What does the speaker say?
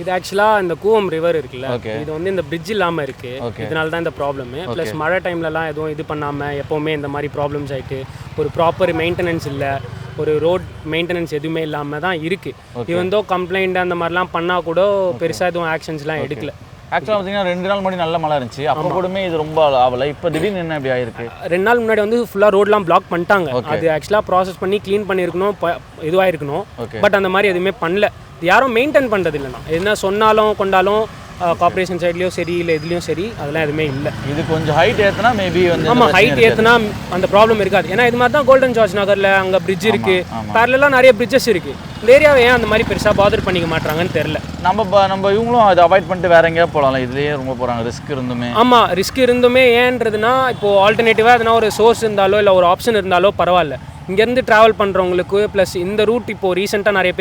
இது ஆக்சுவலாக இந்த கூவம் ரிவர் இருக்குல்ல, இது வந்து இந்த பிரிட்ஜ் இல்லாமல் இருக்கு. இதனால தான் இந்த ப்ராப்ளமு. ப்ளஸ் மழை டைம்லலாம் எதுவும் இது பண்ணாமல் எப்போவுமே இந்த மாதிரி ப்ராப்ளம்ஸ் ஆகிட்டு ஒரு ப்ராப்பர் மெயின்டெனன்ஸ் இல்லை, ஒரு ரோட் மெயின்டெனன்ஸ் எதுவுமே இல்லாமல் தான் இருக்குது. இவந்தோ கம்ப்ளைண்ட் அந்த மாதிரிலாம் பண்ணால் கூட பெருசாக எதுவும் ஆக்ஷன்ஸ்லாம் எடுக்கல. ஆக்சுவலாக பார்த்தீங்கன்னா 2 நாள் முன்னாடி நல்ல மழை இருந்துச்சு, அப்போ கூடமே இது ரொம்ப ஆகலை. இப்போ திடீர்னு என்ன இப்படி ஆயிருக்கு? 2 நாள் முன்னாடி வந்து ஃபுல்லாக ரோட்லாம் பிளாக் பண்ணிட்டாங்க. அது ஆக்சுவலாக ப்ராசஸ் பண்ணி க்ளீன் பண்ணியிருக்கணும், இதுவாக இருக்கணும். பட் அந்த மாதிரி எதுவுமே பண்ணல. யாரும் மெயின்டைன் பண்ணுறது இல்லைண்ணா. என்ன சொன்னாலும் கொண்டாலும் கார்பரேஷன் சைட்லேயும் சரி இல்லை இதுலேயும் சரி அதெல்லாம் எதுவுமே இல்லை. இது கொஞ்சம் ஹைட் ஏற்றினா மேபி வந்து ஆமாம், ஹைட் ஏற்றினா அந்த ப்ராப்ளம் இருக்காது. ஏன்னா இது மாதிரி தான் கோல்டன் ஜார்ஜ் நகரில் அங்கே பிரிட்ஜ் இருக்குது, பேரலாம் நிறைய பிரிட்ஜஸ் இருக்குது. இந்த ஏரியாவை ஏன் அந்த மாதிரி பெருசாக பாதர் பண்ணிக்க மாட்டாங்கன்னு தெரில. நம்ம இவங்களும் அதை அவாய்ட் பண்ணிட்டு வேற எங்கேயா போகலாம், இதுலேயே ரொம்ப போகிறாங்க ரிஸ்க் இருந்துமே. ஆமாம், ரிஸ்க் இருந்துமே ஏன்றதுனா இப்போது ஆல்டர்னேட்டிவாக எதனா ஒரு சோர்ஸ் இருந்தாலோ இல்லை ஒரு ஆப்ஷன் இருந்தாலோ பரவாயில்ல. இங்கேருந்து ட்ராவல் பண்ணுறவங்களுக்கு ப்ளஸ் இந்த ரூட் இப்போது ரீசெண்டாக நிறைய பேர்